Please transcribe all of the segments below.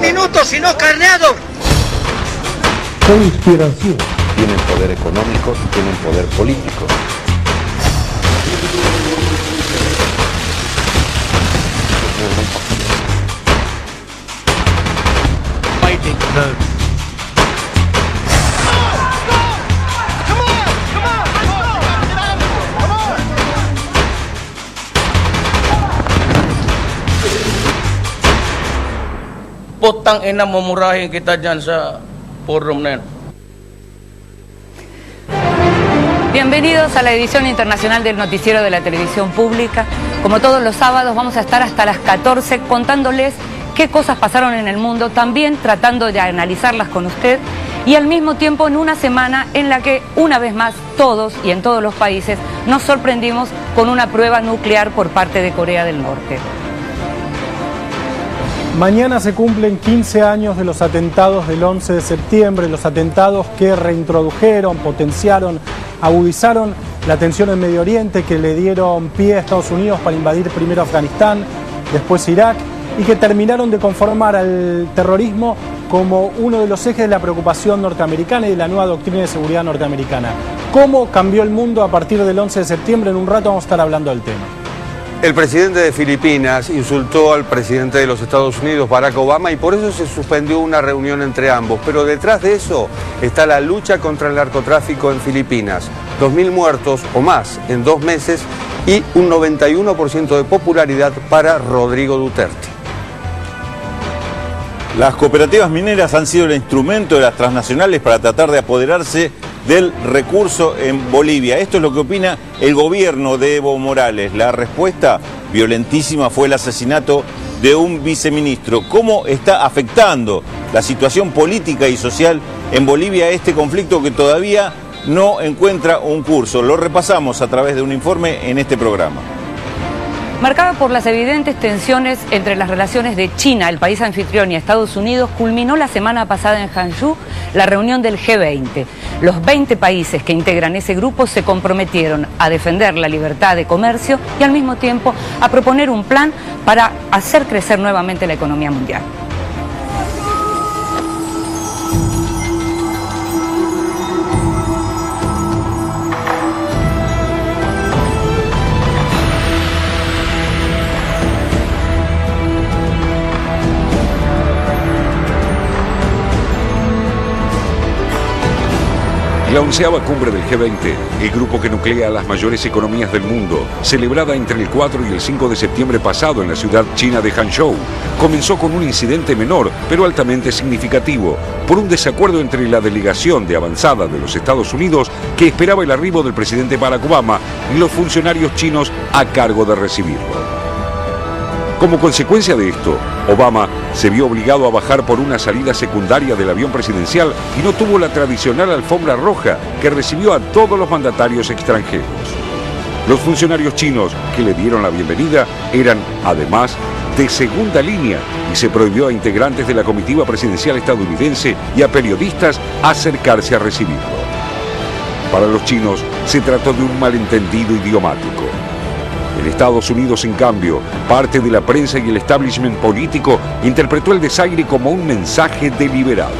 minutos, sino carneado. Conspiración. Tienen poder económico y tienen poder político. Fighting mode. Potang ina memurahin kita dyan sa forum na yan. Bienvenidos a la edición internacional del Noticiero de la Televisión Pública. Como todos los sábados vamos a estar hasta las 14 contándoles qué cosas pasaron en el mundo, también tratando de analizarlas con usted y al mismo tiempo en una semana en la que una vez más todos y en todos los países nos sorprendimos con una prueba nuclear por parte de Corea del Norte. Mañana se cumplen 15 años de los atentados del 11 de septiembre, los atentados que reintrodujeron, potenciaron, agudizaron la tensión en Medio Oriente, que le dieron pie a Estados Unidos para invadir primero Afganistán, después Irak, y que terminaron de conformar al terrorismo como uno de los ejes de la preocupación norteamericana y de la nueva doctrina de seguridad norteamericana. ¿Cómo cambió el mundo a partir del 11 de septiembre? En un rato vamos a estar hablando del tema. El presidente de Filipinas insultó al presidente de los Estados Unidos, Barack Obama, y por eso se suspendió una reunión entre ambos. Pero detrás de eso está la lucha contra el narcotráfico en Filipinas. 2.000 muertos o más en 2 meses y un 91% de popularidad para Rodrigo Duterte. Las cooperativas mineras han sido el instrumento de las transnacionales para tratar de apoderarse del recurso en Bolivia. Esto es lo que opina el gobierno de Evo Morales. La respuesta violentísima fue el asesinato de un viceministro. ¿Cómo está afectando la situación política y social en Bolivia este conflicto que todavía no encuentra un curso? Lo repasamos a través de un informe en este programa. Marcada por las evidentes tensiones entre las relaciones de China, el país anfitrión, y Estados Unidos, culminó la semana pasada en Hangzhou la reunión del G20. Los 20 países que integran ese grupo se comprometieron a defender la libertad de comercio y al mismo tiempo a proponer un plan para hacer crecer nuevamente la economía mundial. La 11ª cumbre del G20, el grupo que nuclea a las mayores economías del mundo, celebrada entre el 4 y el 5 de septiembre pasado en la ciudad china de Hangzhou, comenzó con un incidente menor, pero altamente significativo, por un desacuerdo entre la delegación de avanzada de los Estados Unidos, que esperaba el arribo del presidente Barack Obama, y los funcionarios chinos a cargo de recibirlo. Como consecuencia de esto, Obama se vio obligado a bajar por una salida secundaria del avión presidencial y no tuvo la tradicional alfombra roja que recibió a todos los mandatarios extranjeros. Los funcionarios chinos que le dieron la bienvenida eran, además, de segunda línea y se prohibió a integrantes de la comitiva presidencial estadounidense y a periodistas acercarse a recibirlo. Para los chinos se trató de un malentendido idiomático. En Estados Unidos, en cambio, parte de la prensa y el establishment político interpretó el desaire como un mensaje deliberado.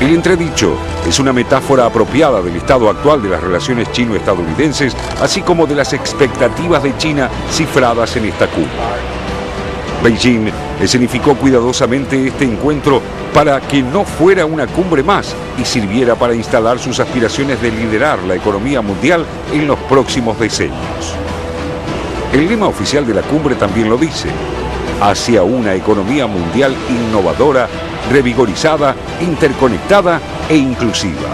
El entredicho es una metáfora apropiada del estado actual de las relaciones chino-estadounidenses, así como de las expectativas de China cifradas en esta cumbre. Beijing escenificó cuidadosamente este encuentro para que no fuera una cumbre más y sirviera para instalar sus aspiraciones de liderar la economía mundial en los próximos decenios. El lema oficial de la cumbre también lo dice: hacia una economía mundial innovadora, revigorizada, interconectada e inclusiva.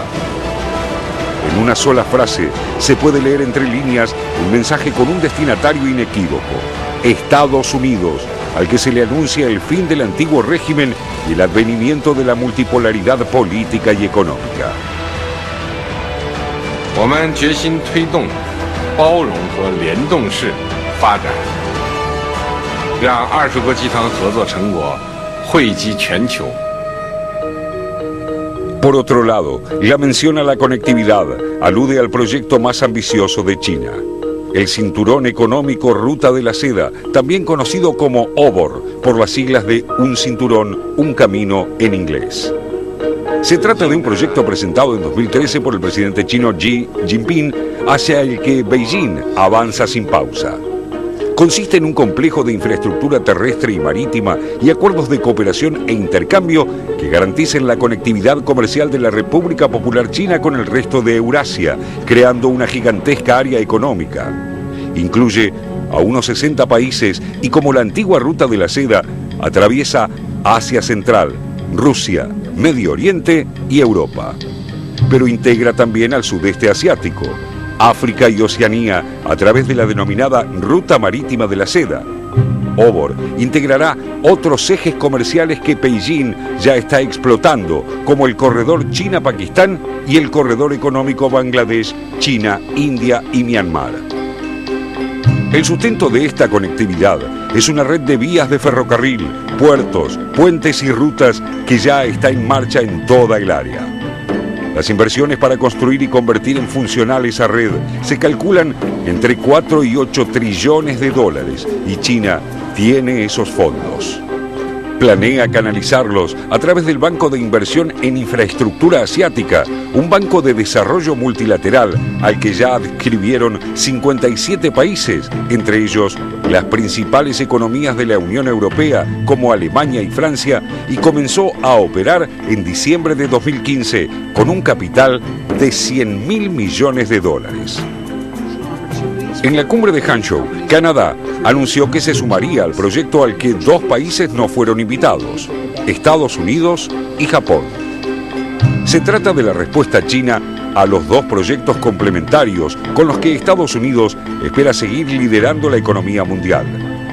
En una sola frase se puede leer entre líneas un mensaje con un destinatario inequívoco: Estados Unidos, al que se le anuncia el fin del antiguo régimen y el advenimiento de la multipolaridad política y económica. 我们决心推动包容和联动式发展，让20国集团合作成果惠及全球。 Por otro lado, la mención a la conectividad alude al proyecto más ambicioso de China. el Cinturón Económico Ruta de la Seda, también conocido como OBOR, por las siglas de Un Cinturón, Un Camino en inglés. Se trata de un proyecto presentado en 2013 por el presidente chino Xi Jinping, hacia el que Beijing avanza sin pausa. Consiste en un complejo de infraestructura terrestre y marítima y acuerdos de cooperación e intercambio que garanticen la conectividad comercial de la República Popular China con el resto de Eurasia, creando una gigantesca área económica. Incluye a unos 60 países y, como la antigua Ruta de la Seda, atraviesa Asia Central, Rusia, Medio Oriente y Europa. Pero integra también al sudeste asiático, África y Oceanía a través de la denominada Ruta Marítima de la Seda. OBOR integrará otros ejes comerciales que Beijing ya está explotando, como el corredor China-Pakistán y el corredor económico Bangladesh, China, India y Myanmar. El sustento de esta conectividad es una red de vías de ferrocarril, puertos, puentes y rutas que ya está en marcha en toda el área. Las inversiones para construir y convertir en funcional esa red se calculan entre 4 y 8 trillones de dólares y China tiene esos fondos. Planea canalizarlos a través del Banco de Inversión en Infraestructura Asiática, un banco de desarrollo multilateral al que ya adscribieron 57 países, entre ellos las principales economías de la Unión Europea como Alemania y Francia, y comenzó a operar en diciembre de 2015 con un capital de 100.000 millones de dólares. En la cumbre de Hangzhou, Canadá anunció que se sumaría al proyecto al que dos países no fueron invitados, Estados Unidos y Japón. Se trata de la respuesta china a los dos proyectos complementarios con los que Estados Unidos espera seguir liderando la economía mundial.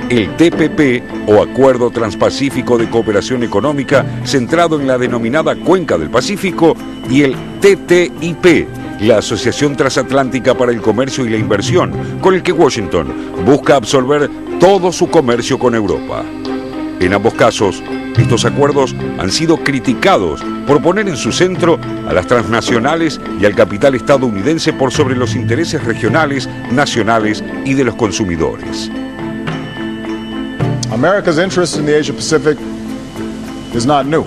El TPP, o Acuerdo Transpacífico de Cooperación Económica, centrado en la denominada Cuenca del Pacífico, y el TTIP, la Asociación Transatlántica para el Comercio y la Inversión, con el que Washington busca absorber todo su comercio con Europa. En ambos casos, estos acuerdos han sido criticados por poner en su centro a las transnacionales y al capital estadounidense por sobre los intereses regionales, nacionales y de los consumidores. America's interest in the Asia Pacific is not new.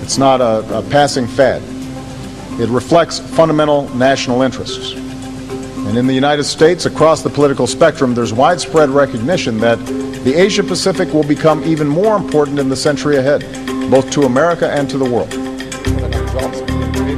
It's not a passing fad. It reflects fundamental national interests. And in the United States, across the political spectrum, there's widespread recognition that the Asia Pacific will become even more important in the century ahead, both to America and to the world.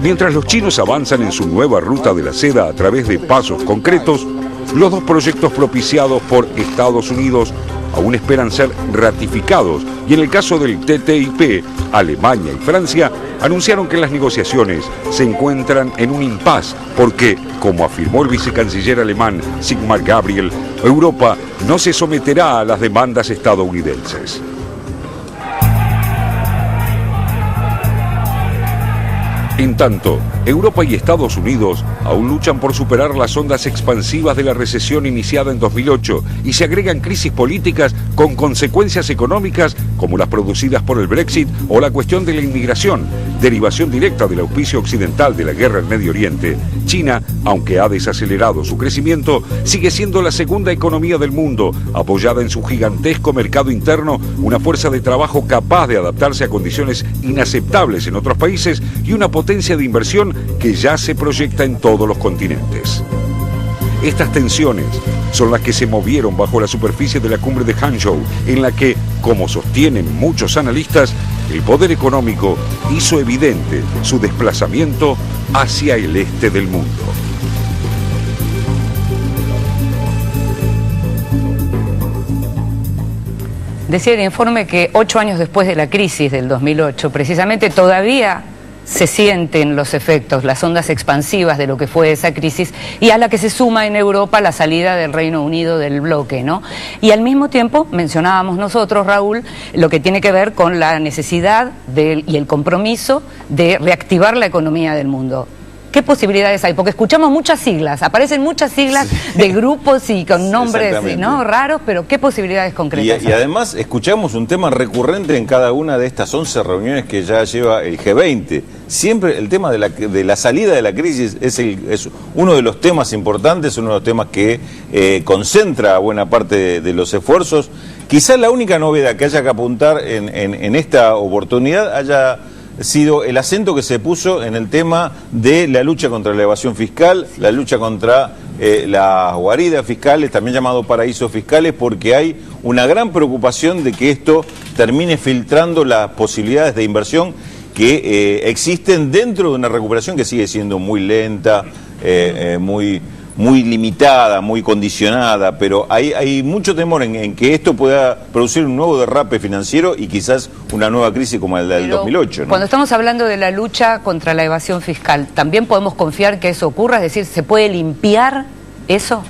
Mientras los chinos avanzan en su nueva Ruta de la Seda a través de pasos concretos, los dos proyectos propiciados por Estados Unidos aún esperan ser ratificados, y en el caso del TTIP, Alemania y Francia anunciaron que las negociaciones se encuentran en un impasse porque, como afirmó el vicecanciller alemán Sigmar Gabriel, Europa no se someterá a las demandas estadounidenses. En tanto, Europa y Estados Unidos aún luchan por superar las ondas expansivas de la recesión iniciada en 2008 y se agregan crisis políticas con consecuencias económicas como las producidas por el Brexit o la cuestión de la inmigración, derivación directa del auspicio occidental de la guerra en Medio Oriente. China, aunque ha desacelerado su crecimiento, sigue siendo la segunda economía del mundo, apoyada en su gigantesco mercado interno, una fuerza de trabajo capaz de adaptarse a condiciones inaceptables en otros países y una potencia de inversión que ya se proyecta en todos los continentes. Estas tensiones son las que se movieron bajo la superficie de la cumbre de Hangzhou, en la que, como sostienen muchos analistas, el poder económico hizo evidente su desplazamiento hacia el este del mundo. Decía el informe que 8 años después de la crisis del 2008, precisamente todavía se sienten los efectos, las ondas expansivas de lo que fue esa crisis, y a la que se suma en Europa la salida del Reino Unido del bloque, ¿no? Y al mismo tiempo mencionábamos nosotros, Raúl, lo que tiene que ver con la necesidad y el compromiso de reactivar la economía del mundo. ¿Qué posibilidades hay? Porque escuchamos muchas siglas, aparecen muchas siglas de grupos y con nombres, ¿no?, raros, pero ¿qué posibilidades concretas? Y además escuchamos un tema recurrente en cada una de estas 11 reuniones que ya lleva el G20. siempre el tema de la salida de la crisis es uno de los temas importantes, uno de los temas que concentra buena parte de los esfuerzos. Quizás la única novedad que haya que apuntar en esta oportunidad haya sido el acento que se puso en el tema de la lucha contra la evasión fiscal, la lucha contra las guaridas fiscales, también llamado paraísos fiscales, porque hay una gran preocupación de que esto termine filtrando las posibilidades de inversión que existen dentro de una recuperación que sigue siendo muy lenta, muy limitada, muy condicionada, pero hay mucho temor en que esto pueda producir un nuevo derrape financiero y quizás una nueva crisis como la del 2008, ¿no? Cuando estamos hablando de la lucha contra la evasión fiscal, ¿también podemos confiar que eso ocurra? Es decir, ¿se puede limpiar eso?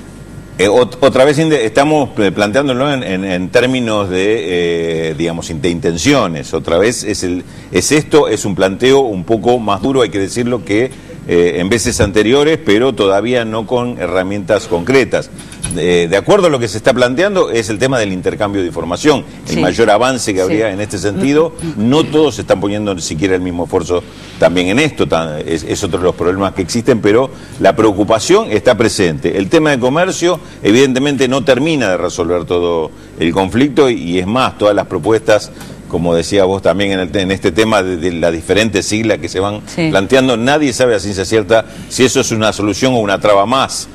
Otra vez estamos planteándolo en términos de, digamos, de intenciones. Otra vez es un planteo un poco más duro, hay que decirlo, que en veces anteriores, pero todavía no con herramientas concretas. De acuerdo a lo que se está planteando es el tema del intercambio de información, el mayor avance que habría en este sentido. No todos se están poniendo ni siquiera el mismo esfuerzo también en esto, es otro de los problemas que existen, pero la preocupación está presente. El tema de comercio evidentemente no termina de resolver todo el conflicto y es más, todas las propuestas, como decía vos también en este tema de las diferentes siglas que se van planteando, nadie sabe a ciencia cierta si eso es una solución o una traba más,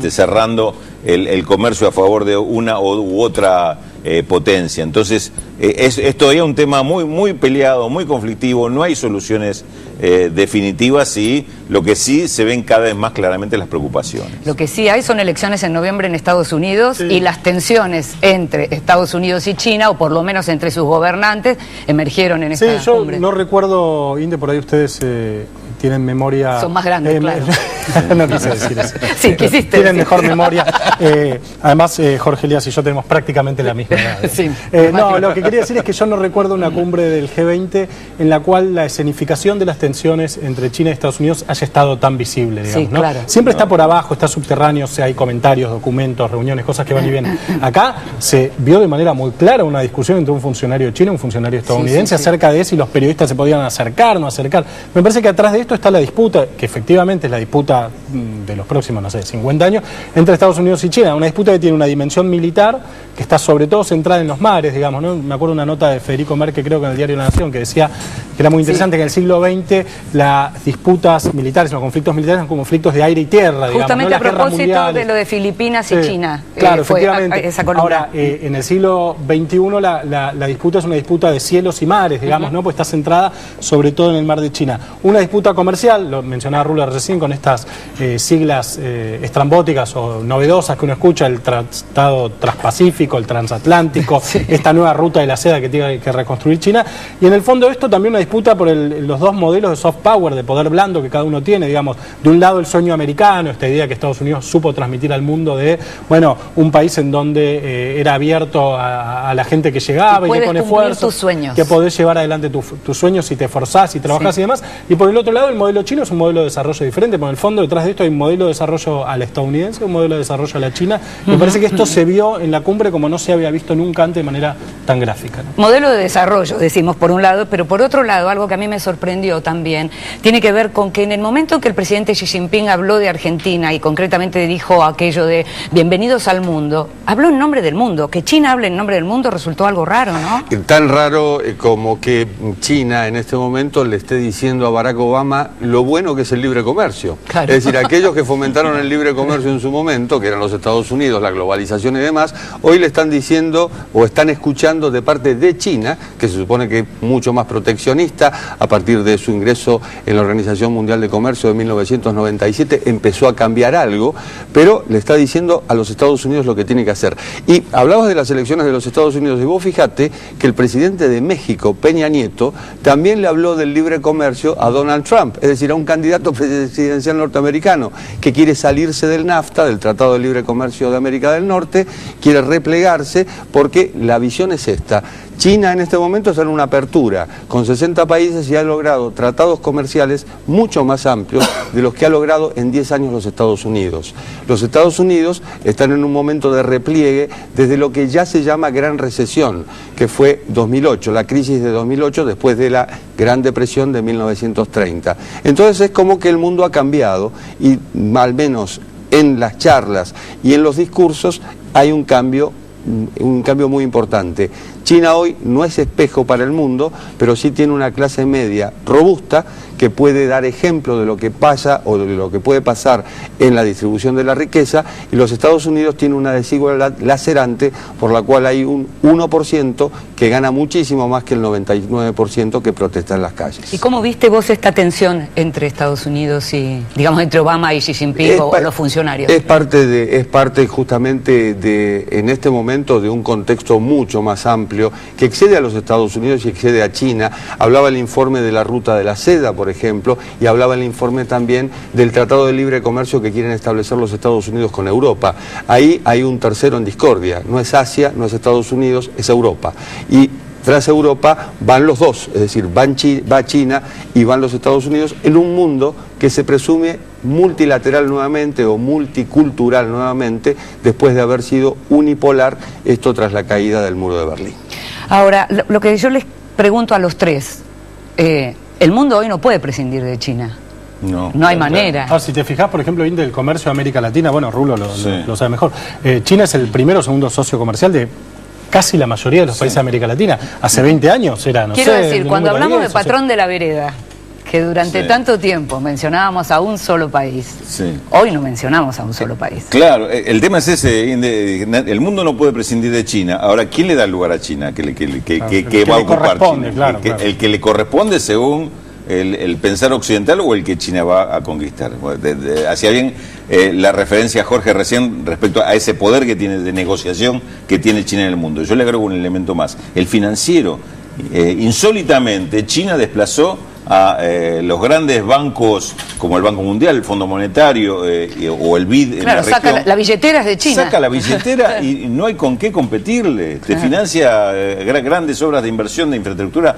cerrando el comercio a favor de una u otra potencia. Entonces, es todavía un tema muy peleado, muy conflictivo, no hay soluciones definitivas y lo que sí se ven cada vez más claramente las preocupaciones. Lo que sí hay son elecciones en noviembre en Estados Unidos y las tensiones entre Estados Unidos y China, o por lo menos entre sus gobernantes, emergieron en esta cumbre. Yo no recuerdo, Inde, por ahí ustedes tienen memoria... Son más grandes, claro. No quise decir eso. Sí, quisiste tienen mejor memoria. Además, Jorge Elías y yo tenemos prácticamente la misma edad. No, lo que quería decir es que yo no recuerdo una cumbre del G20 en la cual la escenificación de las tensiones entre China y Estados Unidos haya estado tan visible, digamos, ¿no? Claro. Siempre está por abajo, está subterráneo, o sea, hay comentarios, documentos, reuniones, cosas que van y vienen. Acá se vio de manera muy clara una discusión entre un funcionario chino y un funcionario estadounidense acerca de si los periodistas se podían acercar o no acercar. Me parece que atrás de esto está la disputa, que efectivamente es la disputa de los próximos, no sé, 50 años, entre Estados Unidos y China. Una disputa que tiene una dimensión militar, que está sobre todo centrada en los mares, digamos, ¿no? Me acuerdo una nota de Federico Merque, creo que en el diario La Nación, que decía que era muy interesante que en el siglo XX las disputas militares, los conflictos militares son como conflictos de aire y tierra, digamos. Justamente ¿no? a propósito de lo de Filipinas y China. Claro, efectivamente. Ahora, en el siglo XXI la disputa es una disputa de cielos y mares, digamos, ¿no? Pues está centrada sobre todo en el mar de China. Una disputa comercial, lo mencionaba Ruller recién, con estas siglas estrambóticas o novedosas que uno escucha, el Tratado Transpacífico, el Transatlántico, esta nueva ruta de la seda que tiene que reconstruir China. Y en el fondo esto también una disputa por los dos modelos de soft power, de poder blando que cada uno tiene, digamos. De un lado el sueño americano, esta idea que Estados Unidos supo transmitir al mundo de, bueno, un país en donde era abierto a la gente que llegaba y que con esfuerzo, tus sueños, que podés llevar adelante tus sueños si te esforzás, si trabajás y demás. Y por el otro lado el modelo chino es un modelo de desarrollo diferente, porque en el fondo detrás de esto hay un modelo de desarrollo a la estadounidense, un modelo de desarrollo a la china. Me parece que esto se vio en la cumbre como no se había visto nunca antes de manera tan gráfica, ¿no? Modelo de desarrollo, decimos por un lado, pero por otro lado, algo que a mí me sorprendió también, tiene que ver con que en el momento que el presidente Xi Jinping habló de Argentina y concretamente dijo aquello de bienvenidos al mundo, habló en nombre del mundo. Que China hable en nombre del mundo resultó algo raro, ¿no? Tan raro como que China en este momento le esté diciendo a Barack Obama lo bueno que es el libre comercio. Claro. Es decir, aquellos que fomentaron el libre comercio en su momento, que eran los Estados Unidos, la globalización y demás, hoy le están diciendo o están escuchando de parte de China, que se supone que es mucho más proteccionista, a partir de su ingreso en la Organización Mundial de Comercio de 1997, empezó a cambiar algo, pero le está diciendo a los Estados Unidos lo que tiene que hacer. Y hablabas de las elecciones de los Estados Unidos, y vos fíjate que el presidente de México, Peña Nieto, también le habló del libre comercio a Donald Trump, es decir, a un candidato presidencial norteamericano que quiere salirse del NAFTA, del Tratado de Libre Comercio de América del Norte, quiere replegarse porque la visión es esta: China en este momento está en una apertura con 60 países y ha logrado tratados comerciales mucho más amplios de los que ha logrado en 10 años los Estados Unidos. Los Estados Unidos están en un momento de repliegue desde lo que ya se llama Gran Recesión, que fue 2008, la crisis de 2008 después de la Gran Depresión de 1930. Entonces es como que el mundo ha cambiado y al menos en las charlas y en los discursos hay un cambio muy importante. China hoy no es espejo para el mundo, pero sí tiene una clase media robusta que puede dar ejemplo de lo que pasa o de lo que puede pasar en la distribución de la riqueza, y los Estados Unidos tienen una desigualdad lacerante por la cual hay un 1% que gana muchísimo más que el 99% que protesta en las calles. ¿Y cómo viste vos esta tensión entre Estados Unidos y, digamos, entre Obama y Xi Jinping o los funcionarios? Es parte justamente de, en este momento, de un contexto mucho más amplio que excede a los Estados Unidos y excede a China. Hablaba el informe de la ruta de la seda, por ejemplo, y hablaba el informe también del Tratado de Libre Comercio que quieren establecer los Estados Unidos con Europa. Ahí hay un tercero en discordia, no es Asia, no es Estados Unidos, es Europa. Y tras Europa van los dos, es decir, va China y van los Estados Unidos en un mundo que se presume multilateral nuevamente o multicultural nuevamente después de haber sido unipolar, esto tras la caída del muro de Berlín. Ahora, lo que yo les pregunto a los tres, el mundo hoy no puede prescindir de China. No hay manera. Ahora, si te fijas, por ejemplo, el del comercio de América Latina, bueno, Rulo lo sabe mejor, China es el primero o segundo socio comercial de casi la mayoría de los países de América Latina. Hace 20 años era, no sé... Quiero decir, cuando hablamos de patrón de la vereda, que durante tanto tiempo mencionábamos a un solo país, hoy no mencionamos a un solo país. Claro, el tema es ese, el mundo no puede prescindir de China. Ahora, ¿quién le da el lugar a China? ¿Qué va a ocupar China? El que le corresponde según el pensar occidental o el que China va a conquistar. Hacía bien la referencia a Jorge recién respecto a ese poder que tiene de negociación que tiene China en el mundo. Yo le agrego un elemento más, el financiero. Insólitamente, China desplazó a los grandes bancos como el Banco Mundial, el Fondo Monetario o el BID en la región. Saca la billetera es de China. Saca la billetera y no hay con qué competirle. Te financia grandes obras de inversión de infraestructura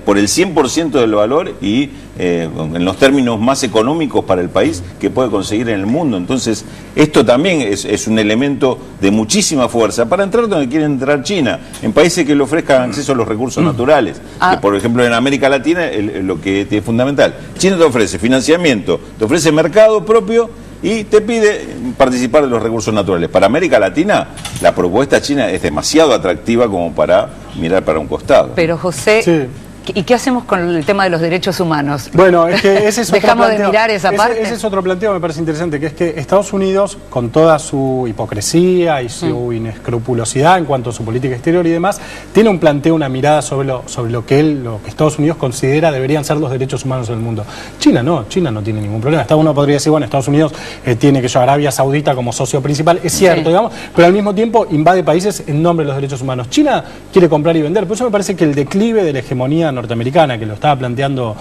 por el 100% del valor y en los términos más económicos para el país que puede conseguir en el mundo. Entonces, esto también es un elemento de muchísima fuerza para entrar donde quiere entrar China, en países que le ofrezcan acceso a los recursos naturales. Que, por ejemplo, en América Latina, lo que es fundamental. China te ofrece financiamiento, te ofrece mercado propio y te pide participar de los recursos naturales. Para América Latina, la propuesta china es demasiado atractiva como para mirar para un costado. Pero, José... ¿Y qué hacemos con el tema de los derechos humanos? Bueno, es que ese es otro ¿Dejamos planteo. de mirar esa parte? Ese es otro planteo que me parece interesante, que es que Estados Unidos, con toda su hipocresía y su inescrupulosidad en cuanto a su política exterior y demás, tiene un planteo, una mirada sobre lo que Estados Unidos considera deberían ser los derechos humanos en el mundo. China no tiene ningún problema. Uno podría decir, bueno, Estados Unidos tiene que Arabia Saudita como socio principal, es cierto, digamos, pero al mismo tiempo invade países en nombre de los derechos humanos. China quiere comprar y vender, por eso me parece que el declive de la hegemonía norteamericana, que lo estaba planteando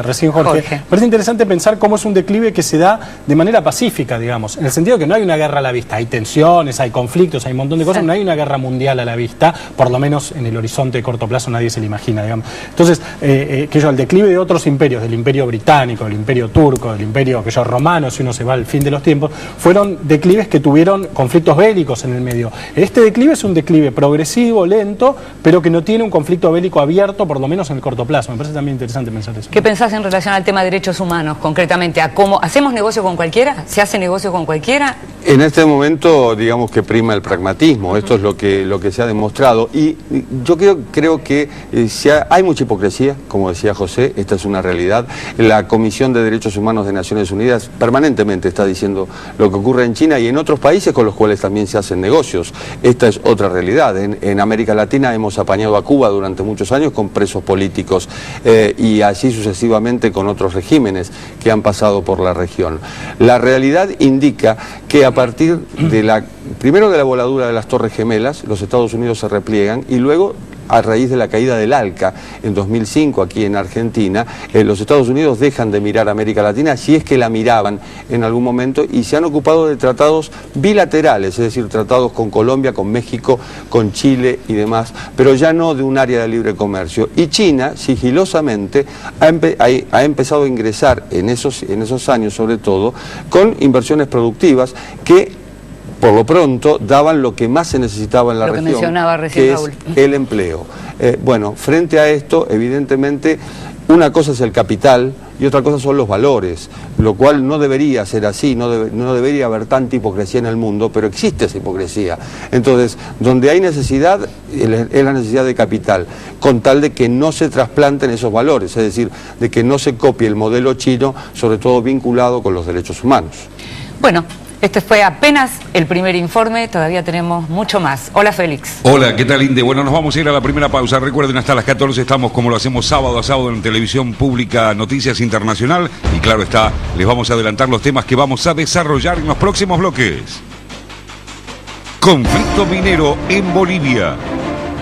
recién Jorge, parece interesante pensar cómo es un declive que se da de manera pacífica, digamos, en el sentido que no hay una guerra a la vista, hay tensiones, hay conflictos, hay un montón de cosas, no hay una guerra mundial a la vista, por lo menos en el horizonte de corto plazo nadie se lo imagina, digamos. Entonces, el declive de otros imperios, del imperio británico, del imperio turco, del imperio romano, si uno se va al fin de los tiempos, fueron declives que tuvieron conflictos bélicos en el medio. Este declive es un declive progresivo, lento, pero que no tiene un conflicto bélico abierto, por lo menos en el corto plazo. Me parece también interesante pensar eso. ¿Qué pensás en relación al tema de derechos humanos, concretamente? ¿A cómo hacemos negocio con cualquiera? ¿Se hace negocio con cualquiera? En este momento, digamos que prima el pragmatismo, esto es lo que se ha demostrado. Y yo creo que hay mucha hipocresía, como decía José, esta es una realidad. La Comisión de Derechos Humanos de Naciones Unidas permanentemente está diciendo lo que ocurre en China y en otros países con los cuales también se hacen negocios. Esta es otra realidad. En América Latina hemos apañado a Cuba durante muchos años con presos políticos y así sucesivamente con otros regímenes que han pasado por la región. La realidad indica que a partir de primero de la voladura de las Torres Gemelas, los Estados Unidos se repliegan y luego a raíz de la caída del ALCA en 2005 aquí en Argentina, los Estados Unidos dejan de mirar a América Latina, si es que la miraban en algún momento, y se han ocupado de tratados bilaterales, es decir, tratados con Colombia, con México, con Chile y demás, pero ya no de un área de libre comercio. Y China, sigilosamente, ha empezado a ingresar en esos años, sobre todo, con inversiones productivas que, por lo pronto, daban lo que más se necesitaba en la región, mencionaba recién que Raúl. es el empleo. Bueno, frente a esto, evidentemente, una cosa es el capital y otra cosa son los valores, lo cual no debería ser así, no debería haber tanta hipocresía en el mundo, pero existe esa hipocresía. Entonces, donde hay necesidad, es la necesidad de capital, con tal de que no se trasplanten esos valores, es decir, de que no se copie el modelo chino, sobre todo vinculado con los derechos humanos. Bueno, este fue apenas el primer informe, todavía tenemos mucho más. Hola, Félix. Hola, ¿qué tal, Inde? Bueno, nos vamos a ir a la primera pausa. Recuerden, hasta las 14 estamos como lo hacemos sábado a sábado en Televisión Pública Noticias Internacional. Y claro está, les vamos a adelantar los temas que vamos a desarrollar en los próximos bloques. Conflicto minero en Bolivia.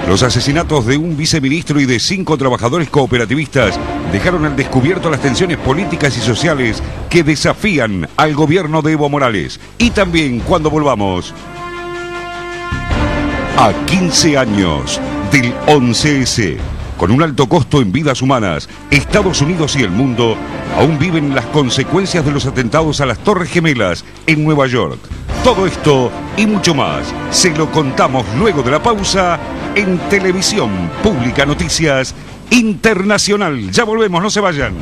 Los asesinatos de un viceministro y de 5 trabajadores cooperativistas dejaron al descubierto las tensiones políticas y sociales que desafían al gobierno de Evo Morales. Y también, cuando volvamos, a 15 años del 11S, con un alto costo en vidas humanas, Estados Unidos y el mundo aún viven las consecuencias de los atentados a las Torres Gemelas en Nueva York. Todo esto y mucho más se lo contamos luego de la pausa en Televisión Pública Noticias Internacional. Ya volvemos, no se vayan.